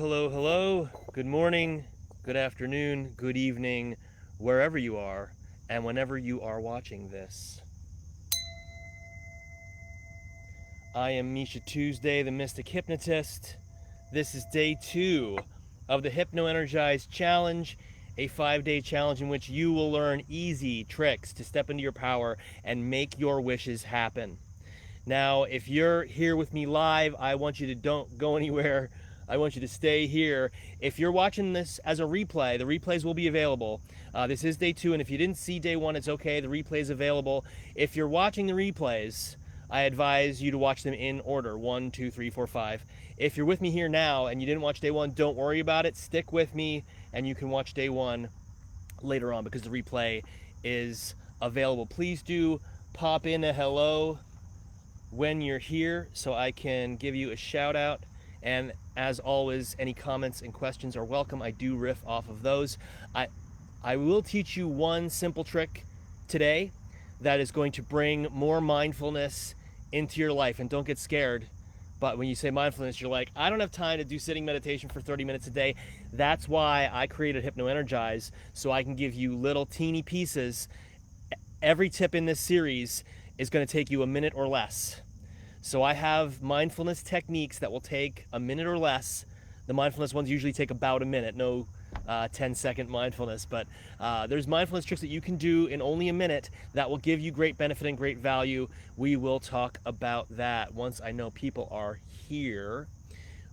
Hello, hello. Good morning, good afternoon, good evening, wherever you are, and whenever you are watching this. I am Misha Tuesday, the Mystic Hypnotist. This is day 2 of the Hypno-Energize Challenge, a 5-day challenge in which you will learn easy tricks to step into your power and make your wishes happen. Now, if you're here with me live, I want you to don't go anywhere. I want you to stay here. If you're watching this as a replay, the replays will be available. This is day 2, and if you didn't see day 1, it's okay. The replay is available. If you're watching the replays, I advise you to watch them in order, 1, 2, 3, 4, 5. If you're with me here now and you didn't watch day 1, don't worry about it. Stick with me, and you can watch day 1 later on because the replay is available. Please do pop in a hello when you're here so I can give you a shout out, and as always, any comments and questions are welcome. I do riff off of those. I will teach you one simple trick today that is going to bring more mindfulness into your life. And don't get scared, but when you say mindfulness, you're like, I don't have time to do sitting meditation for 30 minutes a day. That's why I created Hypno-Energize, so I can give you little teeny pieces. Every tip in this series is going to take you a minute or less. So I have mindfulness techniques that will take a minute or less. The mindfulness ones usually take about a minute, no 10-second mindfulness, but there's mindfulness tricks that you can do in only a minute that will give you great benefit and great value. We will talk about that once I know people are here.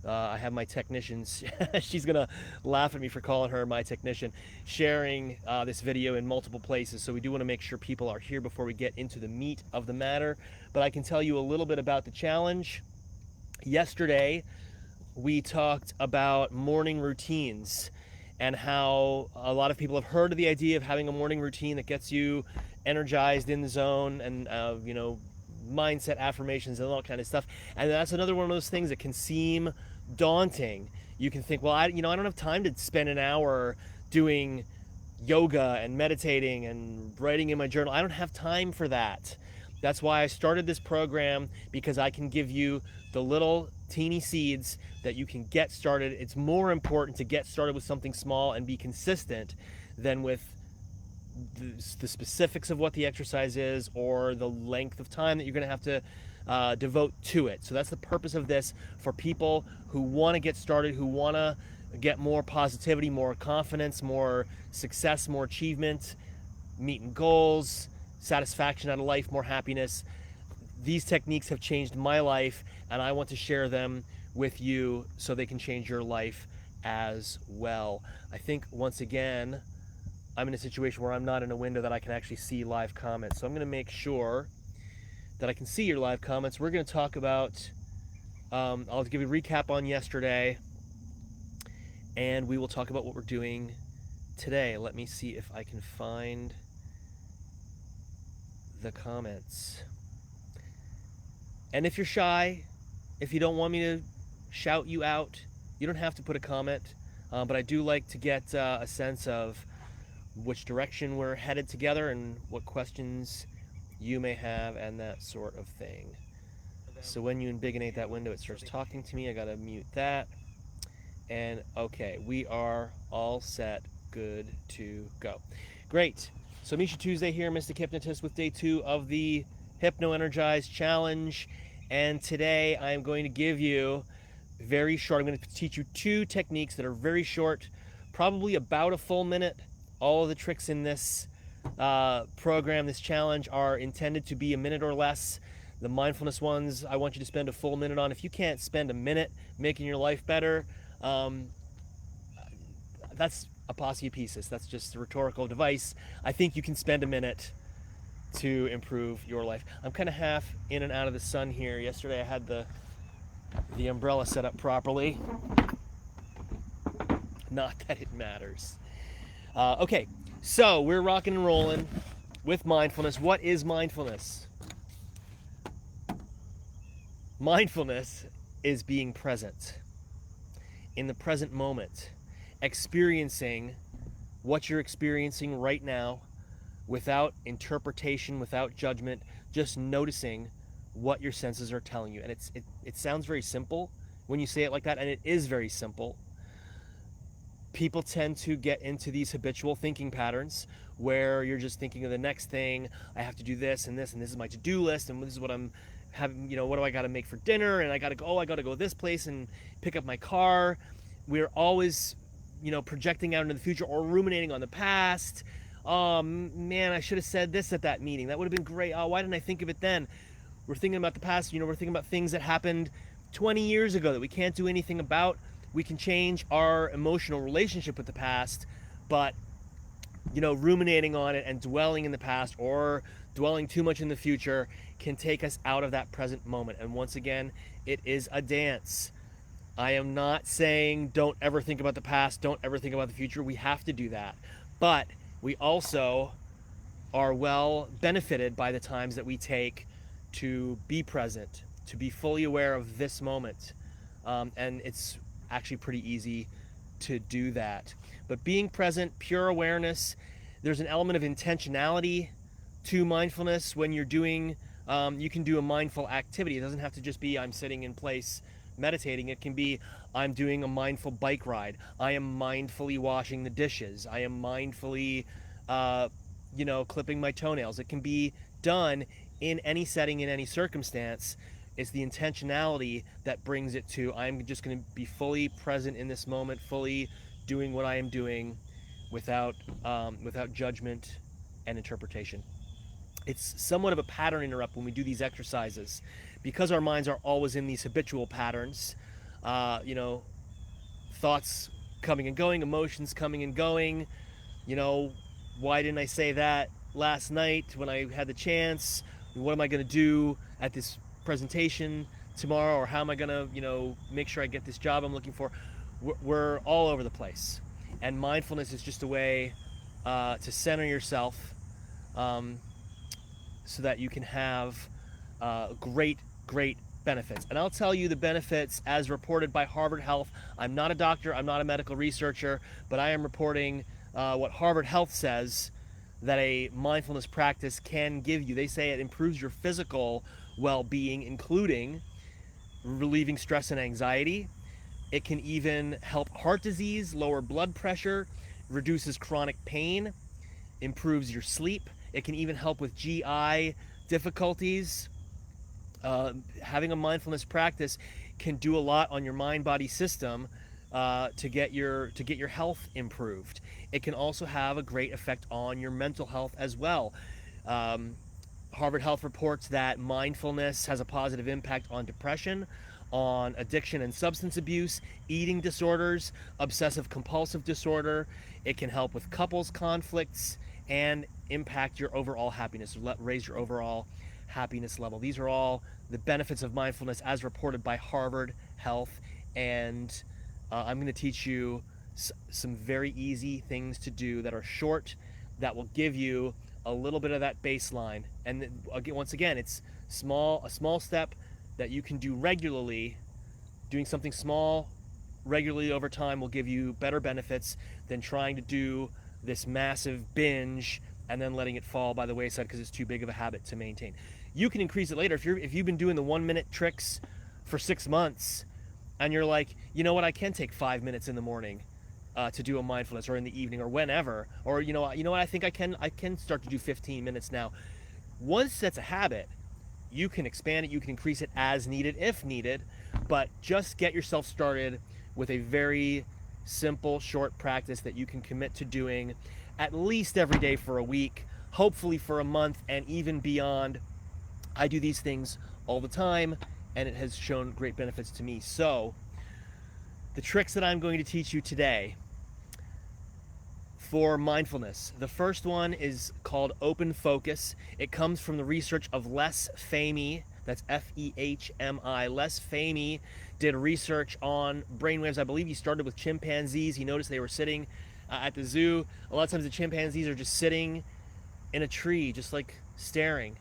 I have my technicians, she's gonna laugh at me for calling her my technician, sharing this video in multiple places. So we do want to make sure people are here before we get into the meat of the matter. But I can tell you a little bit about the challenge. Yesterday, we talked about morning routines and how a lot of people have heard of the idea of having a morning routine that gets you energized in the zone and, mindset affirmations and all that kind of stuff. And that's another one of those things that can seem daunting. You can think, well, I don't have time to spend an hour doing yoga and meditating and writing in my journal. I don't have time for that. That's why I started this program, because I can give you the little teeny seeds that you can get started. It's more important to get started with something small and be consistent than with the specifics of what the exercise is or the length of time that you're going to have to devote to it. So that's the purpose of this, for people who want to get started, who want to get more positivity, more confidence, more success, more achievement, meeting goals, satisfaction out of life, more happiness. These techniques have changed my life, and I want to share them with you so they can change your life as well. I think, once again, I'm in a situation where I'm not in a window that I can actually see live comments. So I'm going to make sure that I can see your live comments. We're going to talk about, I'll give you a recap on yesterday, and we will talk about what we're doing today. Let me see if I can find the comments. And if you're shy, if you don't want me to shout you out, you don't have to put a comment, but I do like to get a sense of which direction we're headed together and what questions you may have and that sort of thing. So when you imbigonate that window, it starts talking to me. I gotta mute that. And okay, we are all set, good to go. Great. So Misha Tuesday here, Mystic Hypnotist, with day 2 of the Hypno-Energize Challenge. And today I'm going to give you very short, I'm going to teach you 2 techniques that are very short, probably about a full minute. All of the tricks in this program, this challenge, are intended to be a minute or less. The mindfulness ones, I want you to spend a full minute on. If you can't spend a minute making your life better, that's aposiopesis. That's just a rhetorical device. I think you can spend a minute to improve your life. I'm kind of half in and out of the sun here. Yesterday I had the umbrella set up properly. Not that it matters. Okay, so we're rocking and rolling with mindfulness. What is mindfulness? Mindfulness is being present in the present moment, experiencing what you're experiencing right now without interpretation, without judgment, just noticing what your senses are telling you. And it sounds very simple when you say it like that, and it is very simple. people tend to get into these habitual thinking patterns where you're just thinking of the next thing. I have to do this and this, and this is my to-do list, and this is what I'm having, what do I got to make for dinner, and I got to go this place and pick up my car. We're always, projecting out into the future or ruminating on the past. Oh man, I should have said this at that meeting. That would have been great. Oh, why didn't I think of it then? We're thinking about the past. We're thinking about things that happened 20 years ago that we can't do anything about. We can change our emotional relationship with the past, but ruminating on it and dwelling in the past or dwelling too much in the future can take us out of that present moment. And once again, it is a dance. I am not saying don't ever think about the past, don't ever think about the future. We have to do that. But we also are well benefited by the times that we take to be present, to be fully aware of this moment. And it's actually pretty easy to do that. But being present, pure awareness, there's an element of intentionality to mindfulness. When you're doing, you can do a mindful activity. It doesn't have to just be I'm sitting in place meditating. It can be I'm doing a mindful bike ride. I am mindfully washing the dishes. I am mindfully, clipping my toenails. It can be done in any setting, in any circumstance. It's the intentionality that brings it to I'm just going to be fully present in this moment, fully doing what I am doing without judgment and interpretation. It's somewhat of a pattern interrupt when we do these exercises because our minds are always in these habitual patterns. Thoughts coming and going, emotions coming and going. Why didn't I say that last night when I had the chance? What am I going to do at this presentation tomorrow, or how am I going to make sure I get this job I'm looking for? We're all over the place, and mindfulness is just a way to center yourself so that you can have great benefits. And I'll tell you the benefits as reported by Harvard Health. I'm not a doctor, I'm not a medical researcher, but I am reporting what Harvard Health says that a mindfulness practice can give you. They say it improves your physical well-being, including relieving stress and anxiety. It can even help heart disease, lower blood pressure, reduces chronic pain, improves your sleep. It can even help with GI difficulties. Having a mindfulness practice can do a lot on your mind-body system to get your health improved. It can also have a great effect on your mental health as well. Harvard Health reports that mindfulness has a positive impact on depression, on addiction and substance abuse, eating disorders, obsessive compulsive disorder. It can help with couples conflicts and impact your overall happiness, raise your overall happiness level. These are all the benefits of mindfulness as reported by Harvard Health. And I'm going to teach you some very easy things to do that are short, that will give you a little bit of that baseline. And once again, it's a small step that you can do regularly. Doing something small regularly over time will give you better benefits than trying to do this massive binge and then letting it fall by the wayside because it's too big of a habit to maintain. You can increase it later. If you've been doing the 1-minute tricks for 6 months and you're like, you know what, I can take 5 minutes in the morning to do a mindfulness, or in the evening, or whenever, or you know what, I think I can start to do 15 minutes now. Once that's a habit, you can expand it, you can increase it as needed, if needed, but just get yourself started with a very simple, short practice that you can commit to doing at least every day for a week, hopefully for a month, and even beyond. I do these things all the time, and it has shown great benefits to me. So, the tricks that I'm going to teach you today for mindfulness. The first one is called open focus. It comes from the research of Les Fahmy. That's F-E-H-M-I. Les Fahmy did research on brainwaves. I believe he started with chimpanzees. He noticed they were sitting at the zoo. A lot of times the chimpanzees are just sitting in a tree, just like staring.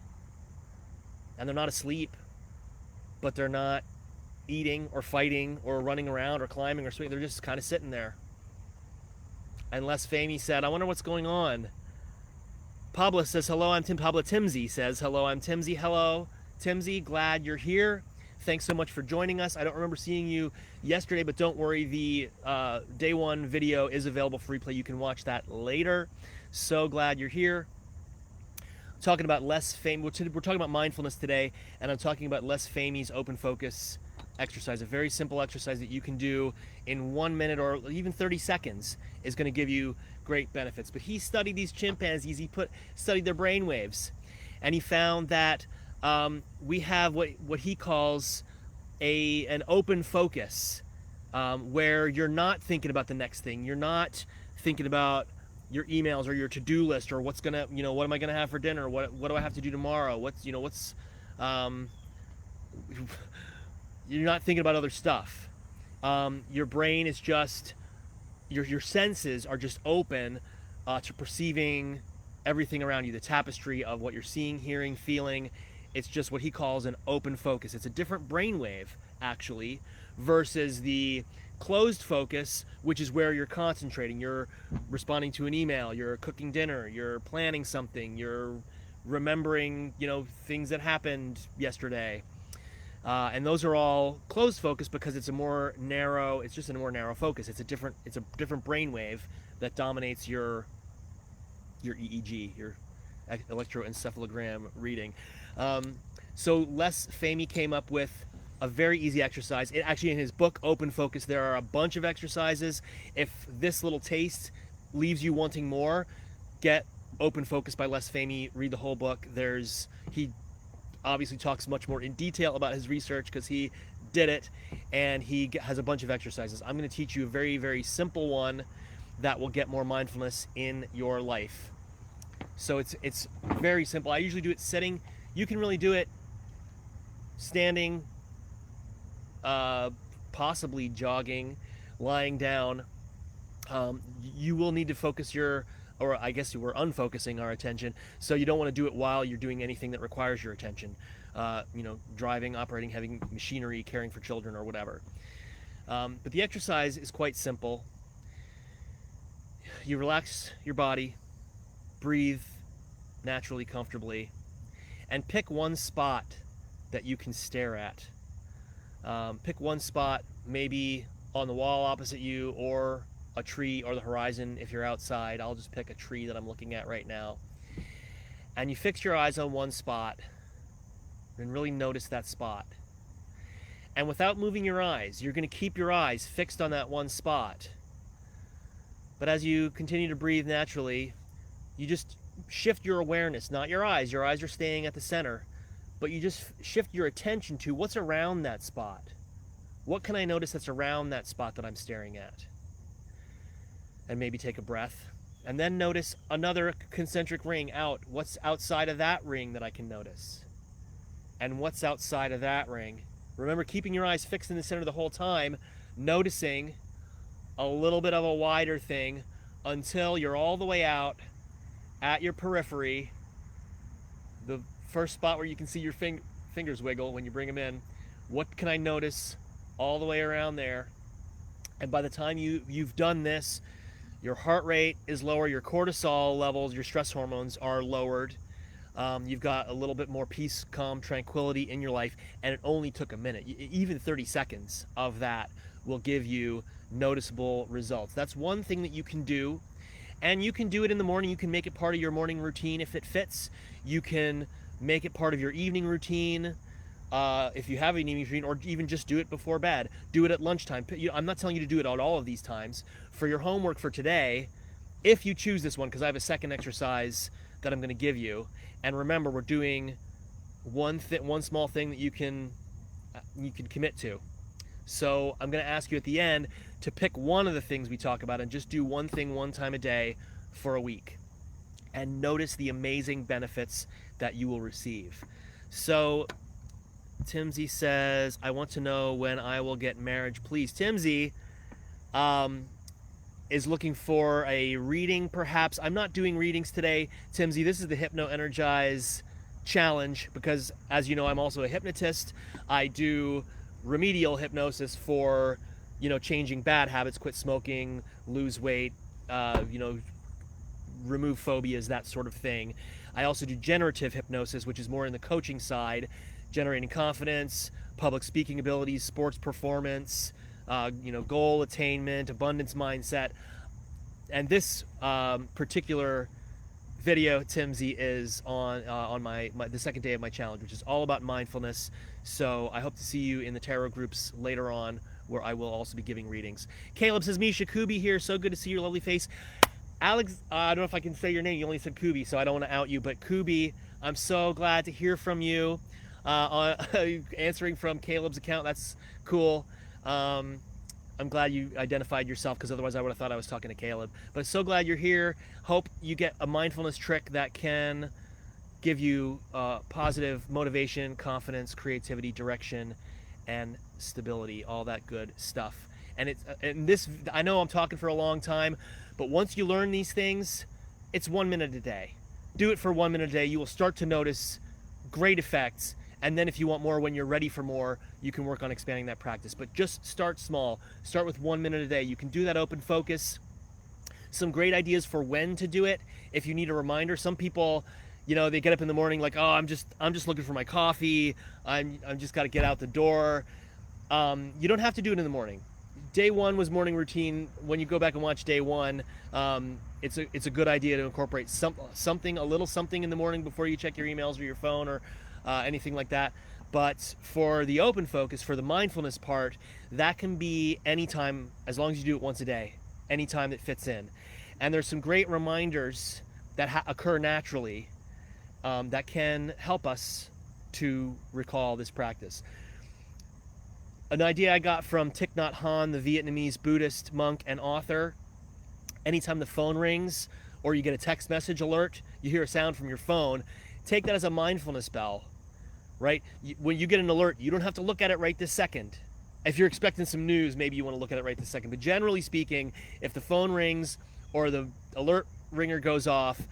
And they're not asleep, but they're not eating or fighting or running around or climbing or swinging. They're just kind of sitting there. And Les Fahmy said, I wonder what's going on. Pablo says, hello, I'm Tim. Pablo Timsey says, hello, I'm Timsey. Hello, Timsey, glad you're here. Thanks so much for joining us. I don't remember seeing you yesterday, but don't worry, the day one video is available for replay. You can watch that later. So glad you're here. Talking about Les Fahmy. We're talking about mindfulness today, and I'm talking about Les Famy's open focus exercise. A very simple exercise that you can do in 1 minute or even 30 seconds is going to give you great benefits. But he studied these chimpanzees. He studied their brain waves, and he found that we have what he calls an open focus, where you're not thinking about the next thing. You're not thinking about your emails or your to-do list or what am I gonna have for dinner? What do I have to do tomorrow? You're not thinking about other stuff. Your brain is just, your senses are just open to perceiving everything around you, the tapestry of what you're seeing, hearing, feeling. It's just what he calls an open focus. It's a different brainwave, actually, versus the closed focus, which is where you're concentrating. You're responding to an email, you're cooking dinner, you're planning something, you're remembering, things that happened yesterday. And those are all closed focus because it's just a more narrow focus. It's a different brainwave that dominates your EEG, your electroencephalogram reading. So Les Fahmy came up with a very easy exercise. Actually, in his book, Open Focus, there are a bunch of exercises. If this little taste leaves you wanting more, get Open Focus by Les Fahmy, read the whole book. He obviously talks much more in detail about his research because he did it, and he has a bunch of exercises. I'm going to teach you a very, very simple one that will get more mindfulness in your life. So it's very simple. I usually do it sitting. You can really do it standing, possibly jogging, lying down. You will need to focus we're unfocusing our attention, so you don't want to do it while you're doing anything that requires your attention. Driving, operating heavy machinery, caring for children, or whatever. But the exercise is quite simple. You relax your body, breathe naturally, comfortably, and pick one spot that you can stare at. Pick one spot, maybe on the wall opposite you, or a tree, or the horizon if you're outside. I'll just pick a tree that I'm looking at right now. And you fix your eyes on one spot and really notice that spot. And without moving your eyes, you're going to keep your eyes fixed on that one spot. But as you continue to breathe naturally, you just shift your awareness, not your eyes. Your eyes are staying at the center, but you just shift your attention to what's around that spot. What can I notice that's around that spot that I'm staring at? And maybe take a breath. And then notice another concentric ring out. What's outside of that ring that I can notice? And what's outside of that ring? Remember, keeping your eyes fixed in the center the whole time, noticing a little bit of a wider thing until you're all the way out at your periphery, the first spot where you can see your fingers wiggle when you bring them in. What can I notice all the way around there? And by the time you've done this, your heart rate is lower, your cortisol levels, your stress hormones are lowered. You've got a little bit more peace, calm, tranquility in your life, and it only took a minute. Even 30 seconds of that will give you noticeable results. That's one thing that you can do, and you can do it in the morning. You can make it part of your morning routine if it fits. You can make it part of your evening routine if you have an evening routine, or even just do it before bed. Do it at lunchtime. I'm not telling you to do it at all of these times. For your homework for today, if you choose this one, because I have a second exercise that I'm going to give you, and remember, we're doing one small thing that you can commit to. So I'm going to ask you at the end to pick one of the things we talk about and just do one thing one time a day for a week, and notice the amazing benefits that you will receive. So Timsy says, I want to know when I will get marriage, please. Timsy is looking for a reading, perhaps. I'm not doing readings today, Timsy. This is the Hypno-Energize challenge because, as you know, I'm also a hypnotist. I do remedial hypnosis for, changing bad habits, quit smoking, lose weight, remove phobias, that sort of thing. I also do generative hypnosis, which is more in the coaching side, generating confidence, public speaking abilities, sports performance, goal attainment, abundance mindset. And this particular video, Timsy, is on the second day of my challenge, which is all about mindfulness. So I hope to see you in the tarot groups later on, where I will also be giving readings. Caleb says, Misha, Kubi here. So good to see your lovely face. Alex, I don't know if I can say your name. You only said Kubi, so I don't want to out you. But Kubi, I'm so glad to hear from you. Answering from Caleb's account, that's cool. I'm glad you identified yourself, because otherwise I would have thought I was talking to Caleb. But so glad you're here. Hope you get a mindfulness trick that can give you positive motivation, confidence, creativity, direction, and stability, all that good stuff. And this, I know I'm talking for a long time, but once you learn these things, it's 1 minute a day. Do it for 1 minute a day. You will start to notice great effects. And then if you want more, when you're ready for more, you can work on expanding that practice. But just start small. Start with 1 minute a day. You can do that open focus. Some great ideas for when to do it. If you need a reminder, some people, they get up in the morning like, oh, I'm just looking for my coffee. I'm just got to get out the door. You don't have to do it in the morning. Day one was morning routine. When you go back and watch day one, it's a good idea to incorporate a little something in the morning before you check your emails or your phone or anything like that. But for the open focus, for the mindfulness part, that can be anytime, as long as you do it once a day, anytime that fits in. And there's some great reminders that occur naturally that can help us to recall this practice. An idea I got from Thich Nhat Hanh, the Vietnamese Buddhist monk and author: anytime the phone rings or you get a text message alert, you hear a sound from your phone, take that as a mindfulness bell, right? When you get an alert, you don't have to look at it right this second. If you're expecting some news, maybe you want to look at it right this second. But generally speaking, if the phone rings or the alert ringer goes off,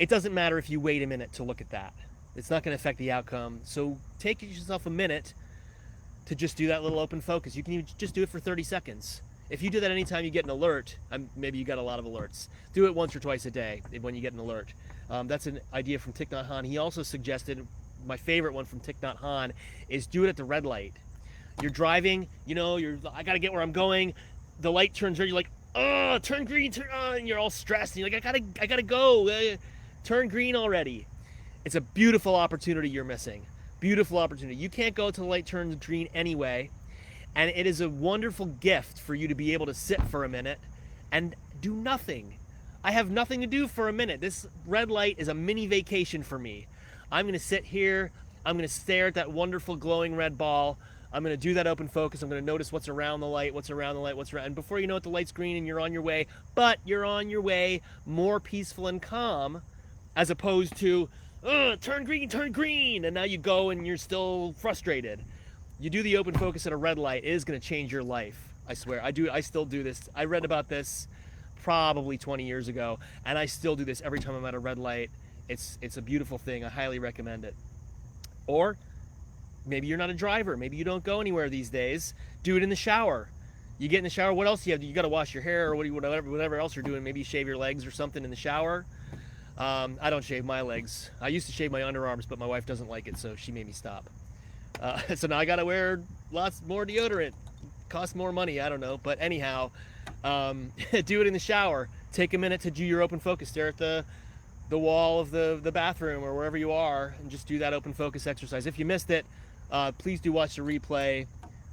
it doesn't matter if you wait a minute to look at that. It's not going to affect the outcome. So take yourself a minute to just do that little open focus. You can even just do it for 30 seconds. If you do that anytime you get an alert, maybe you got a lot of alerts, do it once or twice a day when you get an alert. That's an idea from Thich Nhat Hanh. He also suggested, my favorite one from Thich Nhat Hanh, is do it at the red light. You're driving, I gotta get where I'm going. The light turns red, you're like, oh, turn green, and you're all stressed. And you're like, I gotta go, turn green already. It's a beautiful opportunity you're missing. Beautiful opportunity. You can't go till the light turns green anyway. And it is a wonderful gift for you to be able to sit for a minute and do nothing. I have nothing to do for a minute. This red light is a mini vacation for me. I'm going to sit here. I'm going to stare at that wonderful glowing red ball. I'm going to do that open focus. I'm going to notice what's around the light, and before you know it, the light's green and you're on your way. But you're on your way more peaceful and calm, as opposed to, turn green, and now you go and you're still frustrated. You do the open focus at a red light, it is going to change your life. I swear. I still do this. I read about this probably 20 years ago, and I still do this every time I'm at a red light. It's a beautiful thing. I highly recommend it. Or maybe you're not a driver. Maybe you don't go anywhere these days. Do it in the shower. You get in the shower. What else do you have? You got to wash your hair or whatever else you're doing. Maybe you shave your legs or something in the shower. I don't shave my legs. I used to shave my underarms, but my wife doesn't like it, so she made me stop. So now I gotta wear lots more deodorant. Costs more money, I don't know. But anyhow, do it in the shower. Take a minute to do your open focus. Stare at the wall of the bathroom or wherever you are, and just do that open focus exercise. If you missed it, please do watch the replay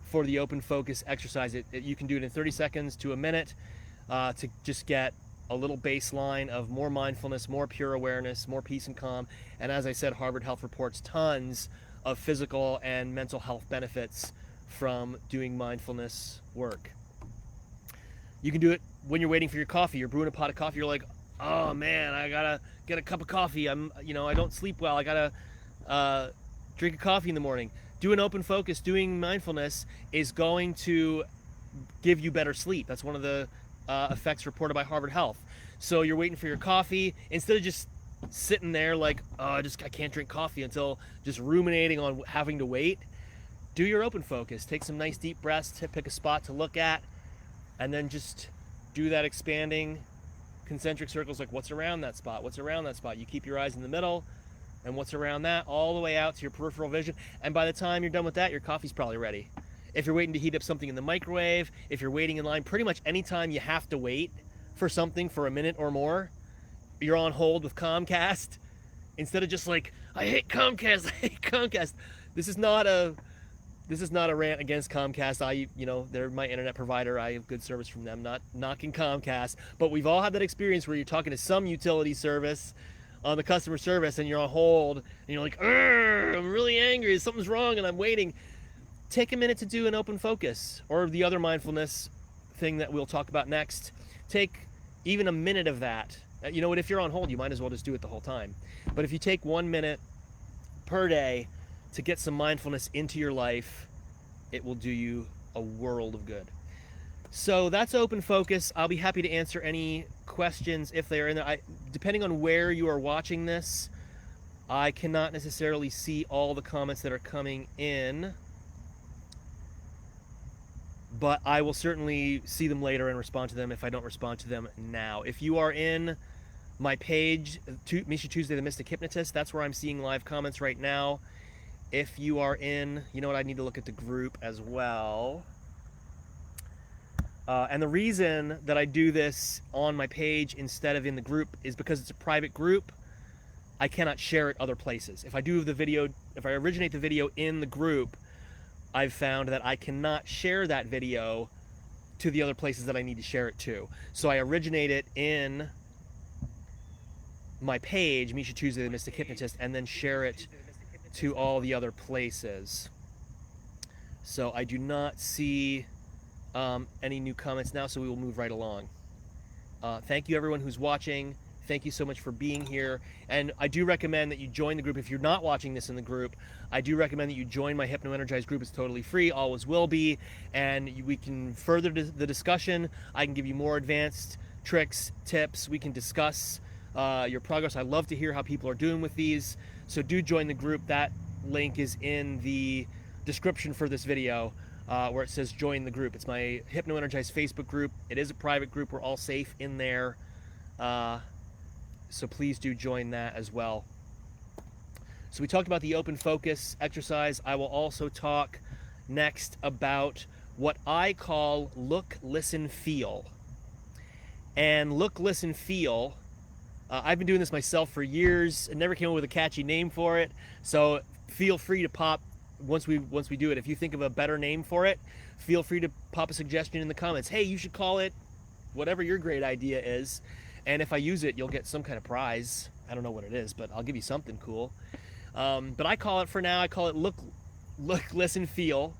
for the open focus exercise. You can do it in 30 seconds to a minute to just get a little baseline of more mindfulness, more pure awareness, more peace and calm. And as I said, Harvard Health reports tons of physical and mental health benefits from doing mindfulness work. You can do it when you're waiting for your coffee. You're brewing a pot of coffee. You're like, oh man, I gotta get a cup of coffee. I don't sleep well. I gotta drink a coffee in the morning. Do an open focus. Doing mindfulness is going to give you better sleep. That's one of the effects reported by Harvard Health. So you're waiting for your coffee, instead of just sitting there like, oh, I can't drink coffee, until just ruminating on having to wait. Do your open focus. Take some nice deep breaths, pick a spot to look at, and then just do that expanding concentric circles, like what's around that spot, what's around that spot. You keep your eyes in the middle, and what's around that, all the way out to your peripheral vision. And by the time you're done with that, your coffee's probably ready. If you're waiting to heat up something in the microwave, if you're waiting in line, pretty much anytime you have to wait for something for a minute or more, you're on hold with Comcast. Instead of just like, I hate Comcast, I hate Comcast. This is not a rant against Comcast. They're my internet provider. I have good service from them. Not knocking Comcast, but we've all had that experience where you're talking to some utility service on the customer service, and you're on hold, and you're like, I'm really angry. Something's wrong, and I'm waiting. Take a minute to do an open focus, or the other mindfulness thing that we'll talk about next. Take even a minute of that. You know what? If you're on hold, you might as well just do it the whole time. But if you take 1 minute per day to get some mindfulness into your life, it will do you a world of good. So that's open focus. I'll be happy to answer any questions if they are in there. Depending on where you are watching this, I cannot necessarily see all the comments that are coming in, but I will certainly see them later and respond to them if I don't respond to them now. If you are in my page, Misha Tuesday, the Mystic Hypnotist, that's where I'm seeing live comments right now. If you are in, you know what, I need to look at the group as well. And the reason that I do this on my page instead of in the group is because it's a private group. I cannot share it other places. If I originate the video in the group, I've found that I cannot share that video to the other places that I need to share it to. So I originate it in my page, Misha Tuesday, the Mystic Hypnotist, and then share it to all the other places. So I do not see any new comments now, so we will move right along. Thank you everyone who's watching. Thank you so much for being here. And I do recommend that you join the group. If you're not watching this in the group, I do recommend that you join my Hypno-Energize group. It's totally free, always will be. And we can further the discussion. I can give you more advanced tricks, tips. We can discuss your progress. I love to hear how people are doing with these. So do join the group. That link is in the description for this video, where it says join the group. It's my Hypno-Energize Facebook group. It is a private group. We're all safe in there. So please do join that as well. So we talked about the open focus exercise. I will also talk next about what I call look, listen, feel. And look, listen, feel, I've been doing this myself for years. I never came up with a catchy name for it. So feel free to pop, once we do it, if you think of a better name for it, feel free to pop a suggestion in the comments. Hey, you should call it whatever your great idea is. And if I use it, you'll get some kind of prize. I don't know what it is, but I'll give you something cool. But I call it, for now, I call it look, listen, feel.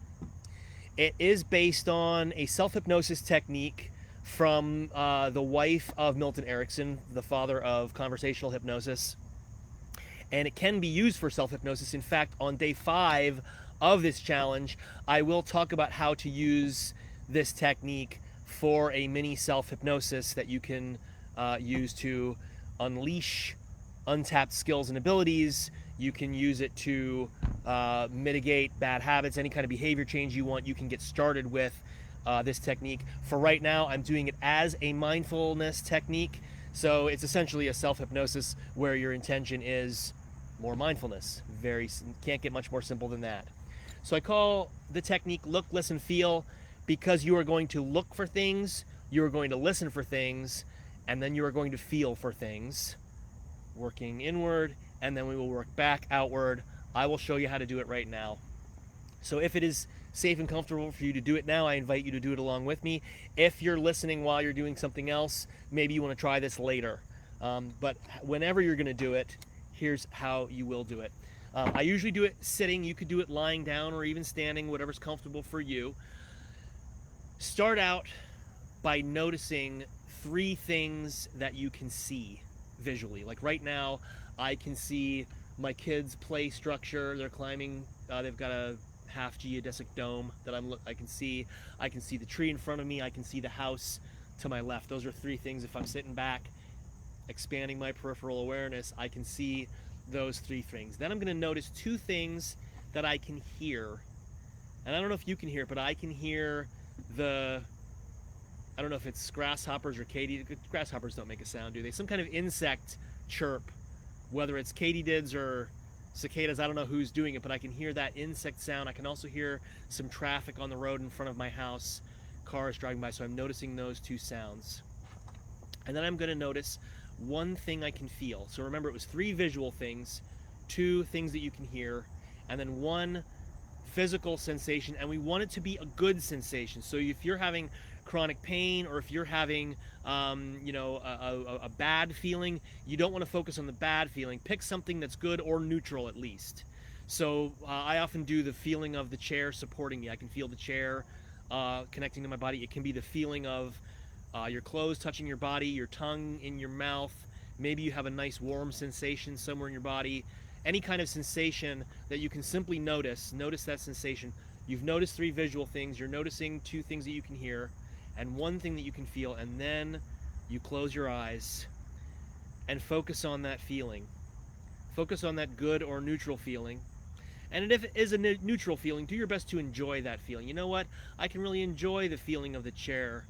It is based on a self-hypnosis technique from the wife of Milton Erickson, the father of conversational hypnosis. And it can be used for self-hypnosis. In fact, on day 5 of this challenge, I will talk about how to use this technique for a mini self-hypnosis that you can use to unleash untapped skills and abilities. You can use it to mitigate bad habits, any kind of behavior change you want. You can get started with this technique. For right now, I'm doing it as a mindfulness technique. So it's essentially a self-hypnosis where your intention is more mindfulness. Can't get much more simple than that. So I call the technique look, listen, feel, because you are going to look for things, you are going to listen for things, and then you are going to feel for things, working inward, and then we will work back outward. I will show you how to do it right now. So if it is safe and comfortable for you to do it now, I invite you to do it along with me. If you're listening while you're doing something else, maybe you want to try this later. But whenever you're going to do it, here's how you will do it. I usually do it sitting. You could do it lying down or even standing, whatever's comfortable for you. Start out by noticing 3 things that you can see visually. Like right now, I can see my kids' play structure. They're climbing. They've got a half geodesic dome that I can see. I can see the tree in front of me. I can see the house to my left. Those are 3 things. If I'm sitting back, expanding my peripheral awareness, I can see those 3 things. Then I'm going to notice 2 things that I can hear. And I don't know if you can hear it, but I can hear I don't know if it's grasshoppers or katies. Grasshoppers don't make a sound, do they? Some kind of insect chirp whether it's katydids or cicadas. I don't know who's doing it, but I can hear that insect sound. I can also hear some traffic on the road in front of my house, cars driving by, so I'm noticing those two sounds. And then I'm going to notice one thing I can feel. So remember, it was 3 visual things, 2 things that you can hear, and then 1 physical sensation, and we want it to be a good sensation. So if you're having chronic pain, or if you're having a bad feeling, you don't want to focus on the bad feeling. Pick something that's good or neutral at least. So I often do the feeling of the chair supporting me. I can feel the chair connecting to my body. It can be the feeling of your clothes touching your body, your tongue in your mouth. Maybe you have a nice warm sensation somewhere in your body. Any kind of sensation that you can simply notice that sensation. You've noticed 3 visual things, you're noticing 2 things that you can hear, and 1 thing that you can feel, and then you close your eyes and focus on that feeling. Focus on that good or neutral feeling. And if it is a neutral feeling, do your best to enjoy that feeling. You know what? I can really enjoy the feeling of the chair.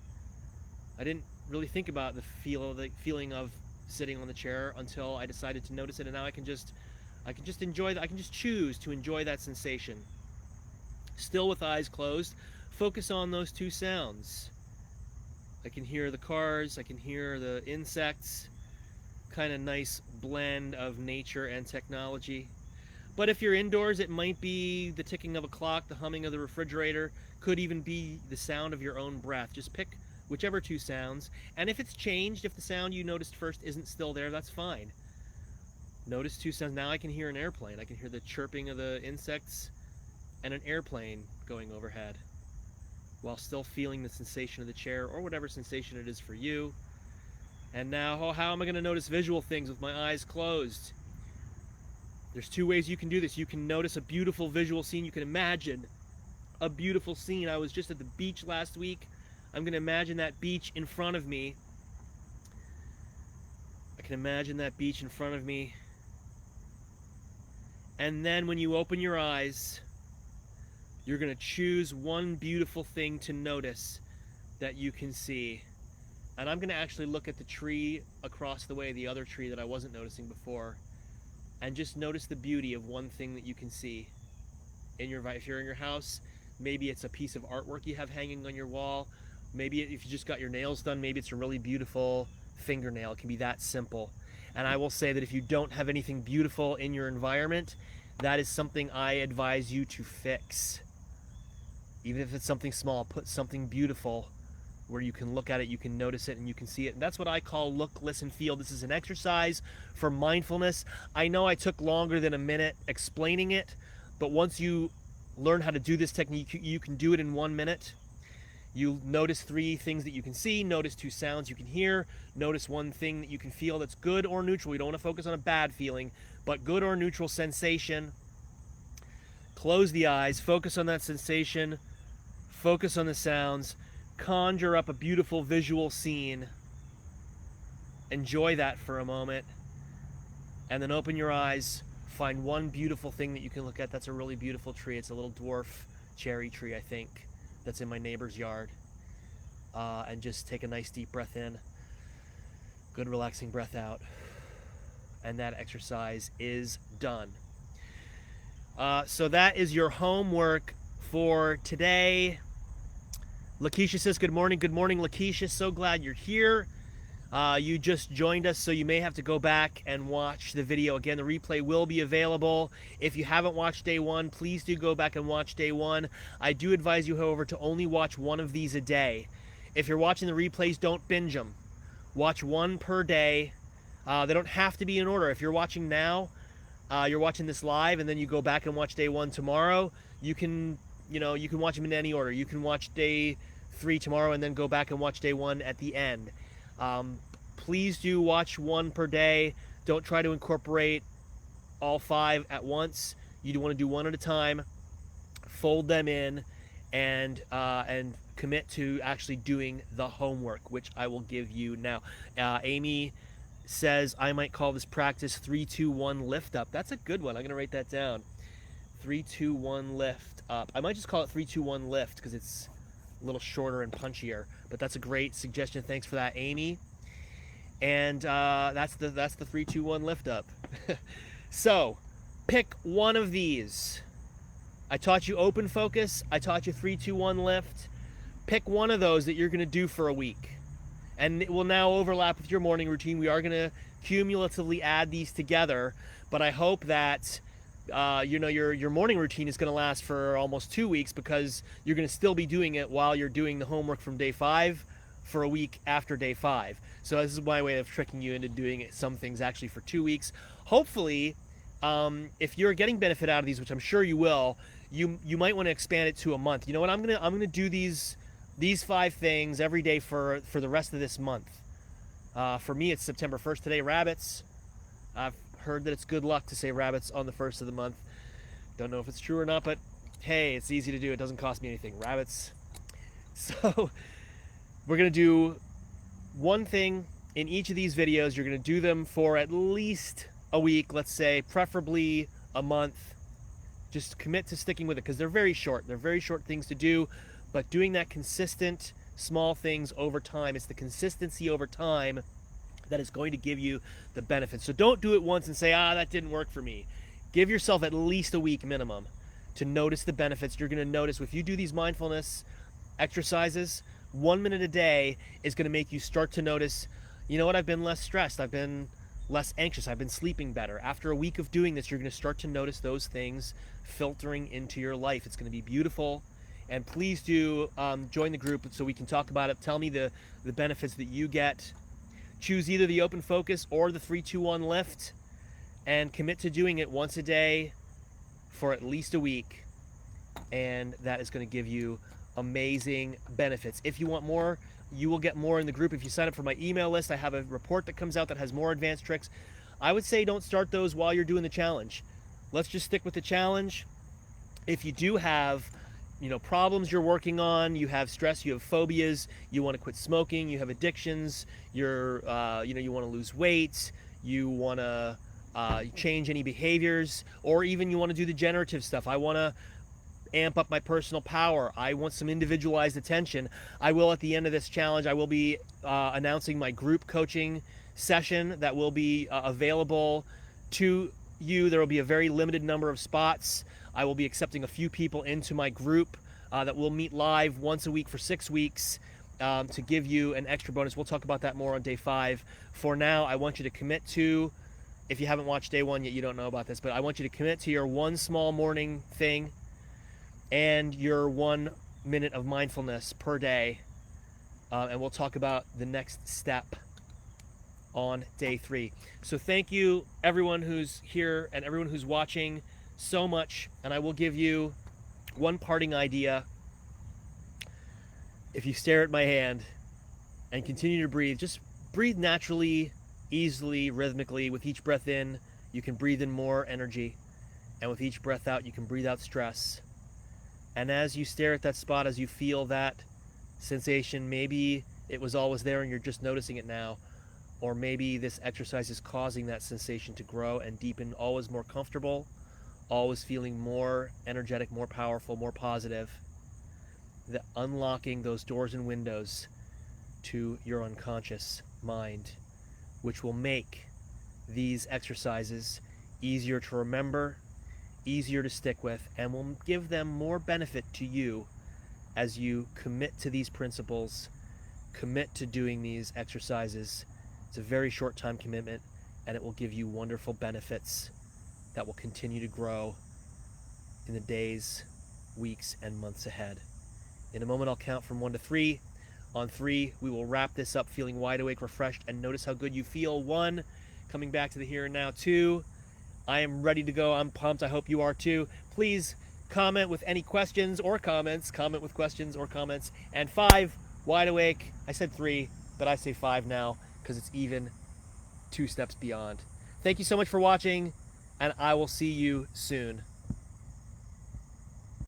I didn't really think about the feeling of sitting on the chair until I decided to notice it, and now I can just enjoy that. I can just choose to enjoy that sensation. Still with eyes closed, focus on those 2 sounds. I can hear the cars, I can hear the insects, kind of nice blend of nature and technology. But if you're indoors, it might be the ticking of a clock, the humming of the refrigerator, could even be the sound of your own breath. Just pick whichever 2 sounds, and if it's changed, if the sound you noticed first isn't still there, that's fine. Notice 2 sounds. Now I can hear an airplane. I can hear the chirping of the insects and an airplane going overhead, while still feeling the sensation of the chair, or whatever sensation it is for you. And now, how am I going to notice visual things with my eyes closed? There's 2 ways you can do this. You can notice a beautiful visual scene. You can imagine a beautiful scene. I was just at the beach last week. I'm going to imagine that beach in front of me. I can imagine that beach in front of me. And then when you open your eyes, you're going to choose one beautiful thing to notice that you can see. And I'm going to actually look at the tree across the way, the other tree that I wasn't noticing before, and just notice the beauty of one thing that you can see. If you're in your house, maybe it's a piece of artwork you have hanging on your wall. Maybe if you just got your nails done, maybe it's a really beautiful fingernail. It can be that simple. And I will say that if you don't have anything beautiful in your environment, that is something I advise you to fix. Even if it's something small, put something beautiful where you can look at it, you can notice it, and you can see it. And that's what I call look, listen, feel. This is an exercise for mindfulness. I know I took longer than a minute explaining it, but once you learn how to do this technique, you can do it in 1 minute. You notice 3 things that you can see, notice 2 sounds you can hear, notice 1 thing that you can feel that's good or neutral. You don't want to focus on a bad feeling, but good or neutral sensation. Close the eyes, focus on that sensation, focus on the sounds, conjure up a beautiful visual scene. Enjoy that for a moment, and then open your eyes. Find 1 beautiful thing that you can look at. That's a really beautiful tree. It's a little dwarf cherry tree, I think, that's in my neighbor's yard. And just take a nice deep breath in, good relaxing breath out, and that exercise is done. So that is your homework for today. Lakeisha says, good morning. Good morning, Lakeisha. So glad you're here. You just joined us, so you may have to go back and watch the video again. The replay will be available. If you haven't watched day 1, please do go back and watch day 1. I do advise you, however, to only watch 1 of these a day. If you're watching the replays, don't binge them. Watch 1 per day. They don't have to be in order. If you're watching now, you're watching this live, and then you go back and watch day 1 tomorrow, you can watch them in any order. You can watch day 3 tomorrow and then go back and watch day 1 at the end. Please do watch 1 per day. Don't try to incorporate all 5 at once. You do want to do 1 at a time. Fold them in, and commit to actually doing the homework, which I will give you now. Amy says, I might call this practice 3-2-1 lift up. That's a good one. I'm going to write that down. 3-2-1 lift up. I might just call it 3-2-1 lift because it's a little shorter and punchier, but that's a great suggestion. Thanks for that, Amy. And that's the 3-2-1 lift up. So, pick one of these. I taught you open focus. I taught you 3-2-1 lift. Pick one of those that you're going to do for a week. And it will now overlap with your morning routine. We are going to cumulatively add these together. But I hope that your morning routine is going to last for almost 2 weeks, because you're going to still be doing it while you're doing the homework from day 5 for a week after day 5. So this is my way of tricking you into doing it, some things actually for 2 weeks. Hopefully, if you're getting benefit out of these, which I'm sure you will, you might want to expand it to a month. You know what? I'm gonna do these 5 things every day for the rest of this month. For me, it's September 1st today. Rabbits. I've heard that it's good luck to say rabbits on the 1st of the month. Don't know if it's true or not, but hey, it's easy to do. It doesn't cost me anything. Rabbits. So we're gonna do one thing in each of these videos. You're gonna do them for at least a week, let's say, preferably a month. Just commit to sticking with it, because they're very short. They're very short things to do, but doing that consistent, small things over time, it's the consistency over time that is going to give you the benefits. So don't do it once and say, that didn't work for me. Give yourself at least a week minimum to notice the benefits. You're going to notice if you do these mindfulness exercises, 1 minute a day is going to make you start to notice, you know what, I've been less stressed, I've been less anxious, I've been sleeping better. After a week of doing this, you're going to start to notice those things filtering into your life. It's going to be beautiful. And please do join the group so we can talk about it. Tell me the benefits that you get. Choose either the open focus or the 3-2-1 lift, and commit to doing it once a day for at least a week. And that is going to give you amazing benefits. If you want more, you will get more in the group. If you sign up for my email list, I have a report that comes out that has more advanced tricks. I would say don't start those while you're doing the challenge. Let's just stick with the challenge. If you do have problems you're working on, you have stress, you have phobias, you want to quit smoking, you have addictions, you want to lose weight, you want to change any behaviors, or even you want to do the generative stuff. I want to amp up my personal power. I want some individualized attention. I will, at the end of this challenge, I will be announcing my group coaching session that will be available to you. There will be a very limited number of spots. I will be accepting a few people into my group that will meet live once a week for 6 weeks to give you an extra bonus. We'll talk about that more on day 5. For now, I want you to commit to, if you haven't watched day 1 yet, you don't know about this, but I want you to commit to your one small morning thing and your 1 minute of mindfulness per day. And we'll talk about the next step on day 3. So thank you, everyone who's here and everyone who's watching, so much. And I will give you one parting idea. If you stare at my hand and continue to breathe, just breathe naturally, easily, rhythmically. With each breath in, you can breathe in more energy, and with each breath out, you can breathe out stress. And as you stare at that spot, as you feel that sensation, maybe it was always there and you're just noticing it now, or maybe this exercise is causing that sensation to grow and deepen, always more comfortable, always feeling more energetic, more powerful, more positive. Unlocking those doors and windows to your unconscious mind, which will make these exercises easier to remember, easier to stick with, and will give them more benefit to you as you commit to these principles, commit to doing these exercises. It's a very short time commitment, and it will give you wonderful benefits that will continue to grow in the days, weeks, and months ahead. In a moment, I'll count from 1 to 3. On 3, we will wrap this up feeling wide awake, refreshed, and notice how good you feel. 1, coming back to the here and now. 2, I am ready to go. I'm pumped. I hope you are too. Please comment with any questions or comments. Comment with questions or comments. And 5, wide awake. I said 3, but I say 5 now because it's even 2 steps beyond. Thank you so much for watching, and I will see you soon.